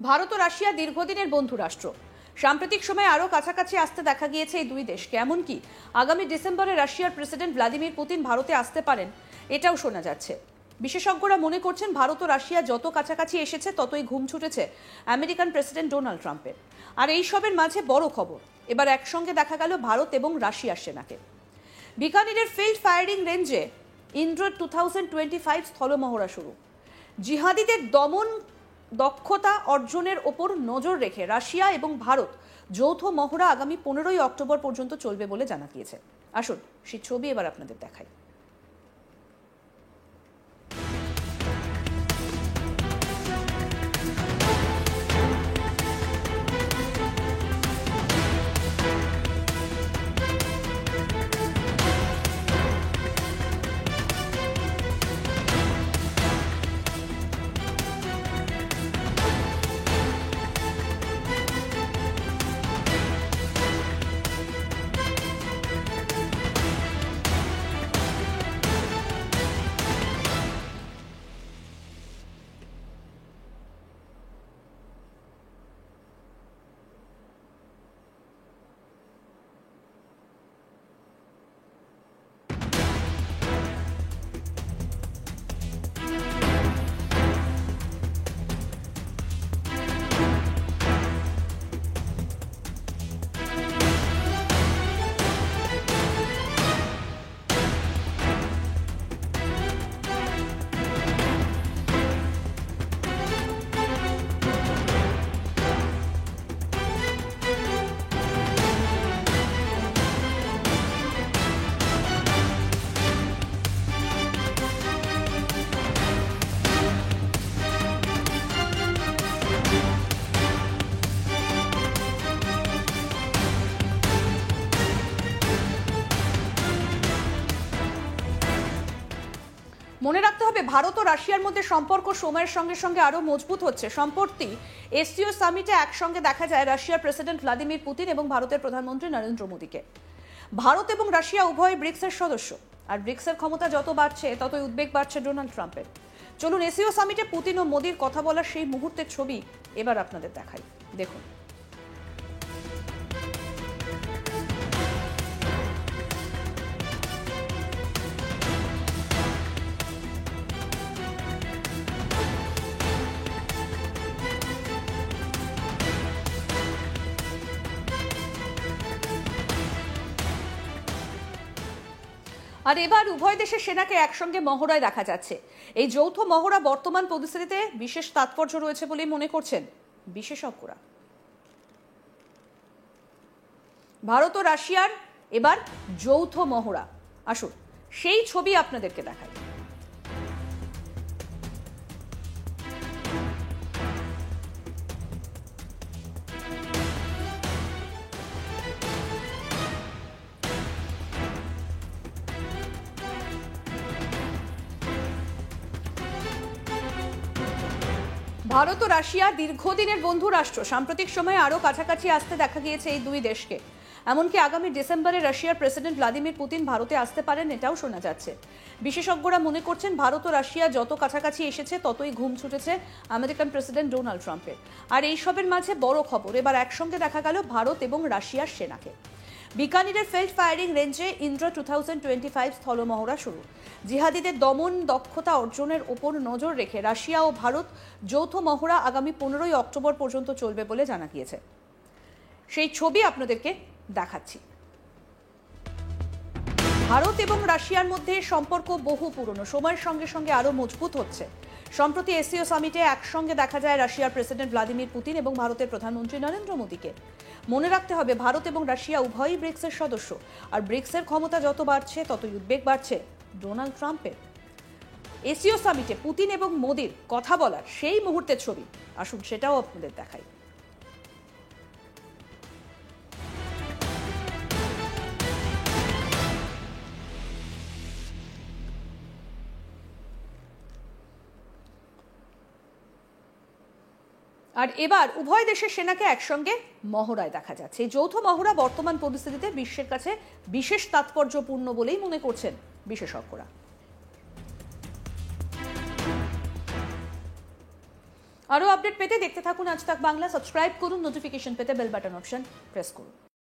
ভারত ও Russia দীর্ঘদিনের বন্ধু রাষ্ট্র। সাম্প্রতিক সময়ে আরও কাছাকাছি আসতে দেখা গিয়েছে এই দুই দেশকে। এমনকি আগামী ডিসেম্বরে রাশিয়ার প্রেসিডেন্ট ভ্লাদিমির পুতিন ভারতে আসতে পারেন, এটাও শোনা যাচ্ছে। বিশেষজ্ঞরা মনে করছেন ভারত ও রাশিয়া যত কাছাকাছি এসেছে ততই ঘুম ছুটেছে আমেরিকান প্রেসিডেন্ট ডোনাল্ড ট্রাম্পের। আর এই সবের মাঝে বড় খবর, এবার একসঙ্গে দেখা গেল ভারত এবং রাশিয়ার সেনাকে। বিকানিরের ফিল্ড ফায়ারিং রেঞ্জে ইন্দ্র 2025 স্থলমহড়া শুরু। জিহাদিদের দমন দক্ষতা অর্জনের ওপর নজর রেখে রাশিয়া এবং ভারত যৌথ মহড়া আগামী 15ই অক্টোবর পর্যন্ত চলবে বলে জানা গিয়েছে। আসুন সেই ছবি এবার আপনাদের দেখাই। মনে রাখতে হবে, ভারত ও রাশিয়ার মধ্যে সম্পর্ক সময়ের সঙ্গে সঙ্গে আরো মজবুত হচ্ছে। সম্প্রতি এসসিও সামিটে একসঙ্গে দেখা যায় রাশিয়ার প্রেসিডেন্ট ভ্লাদিমির পুতিন এবং ভারতের প্রধানমন্ত্রী নরেন্দ্র মোদীকে। ভারত এবং রাশিয়া উভয় ব্রিক্সের সদস্য, আর ব্রিক্সের ক্ষমতা যত বাড়ছে ততই উদ্বেগ বাড়ছে ডোনাল্ড ট্রাম্পের। চলুন এসসিও সামিটে পুতিন ও মোদীর কথা বলার সেই মুহূর্তের ছবি এবার আপনাদের দেখাই, দেখুন। আর এবার উভয় দেশের সেনাকে একসঙ্গে মহড়ায় দেখা যাচ্ছে। এই যৌথ মহড়া বর্তমান পরিস্থিতিতে বিশেষ তাৎপর্য রয়েছে বলেই মনে করছেন বিশেষজ্ঞরা। ভারত ও রাশিয়ার এবার যৌথ মহড়া, আসুন সেই ছবি আপনাদেরকে দেখাই। ভারত ও রাশিয়া দীর্ঘদিনের বন্ধু রাষ্ট্র। সাম্প্রতিক সময়ে আরও কাছাকাছি আসতে দেখা গিয়েছে এই দুই দেশকে। এমনকি আগামী ডিসেম্বরে রাশিয়ার প্রেসিডেন্ট ভ্লাদিমির পুতিন ভারতে আসতে পারেন, এটাও শোনা যাচ্ছে। বিশেষজ্ঞরা মনে করছেন ভারত ও রাশিয়া যত কাছাকাছি এসেছে ততই ঘুম ছুটেছে আমেরিকান প্রেসিডেন্ট ডোনাল্ড ট্রাম্পের। আর এই সবের মাঝে বড় খবর, এবার একসঙ্গে দেখা গেল ভারত এবং রাশিয়ার সেনাকে। বিকানিরের ফিল্ড ফায়ারিং রেঞ্জে ইন্দ্র 2025 স্থলমহড়া শুরু। জিহাদিদের দমন দক্ষতা অর্জনের ওপর নজর রেখে রাশিয়া ও ভারত যৌথ মহড়া আগামী 15ই অক্টোবর পর্যন্ত চলবে বলে জানা গিয়েছে। সেই ছবি আপনাদেরকে দেখাচ্ছি। ভারত এবং রাশিয়ার মধ্যে সম্পর্ক বহু পুরনো, সময়ের সঙ্গে সঙ্গে আরো মজবুত হচ্ছে। সম্প্রতি এসসিও সামিটে একসঙ্গে দেখা যায় রাশিয়ার প্রেসিডেন্ট ভ্লাদিমির পুতিন এবং ভারতের প্রধানমন্ত্রী নরেন্দ্র মোদীকে। মনে রাখতে হবে, ভারত এবং রাশিয়া উভয়ই ব্রিক্সের সদস্য, আর ব্রিক্সের ক্ষমতা যত বাড়ছে ততই উদ্বেগ বাড়ছে ডোনাল্ড ট্রাম্পের। এসসিও সামিটে পুতিন এবং মোদীর কথা বলার সেই মুহূর্তের ছবি, আসুন সেটাও আপনাদের দেখাই। আর এবার উভয় দেশের সেনাকে একসঙ্গে মহড়ায় দেখা যাচ্ছে। এই যৌথ মহড়া বর্তমান পরিস্থিতিতে বিশ্বের কাছে বিশেষ তাৎপর্যপূর্ণ বলেই মনে করছেন বিশেষজ্ঞরা। আরও আপডেট পেতে দেখতে থাকুন আজ তাক বাংলা। সাবস্ক্রাইব করুন, নোটিফিকেশন পেতে বেল বাটন অপশন প্রেস করুন।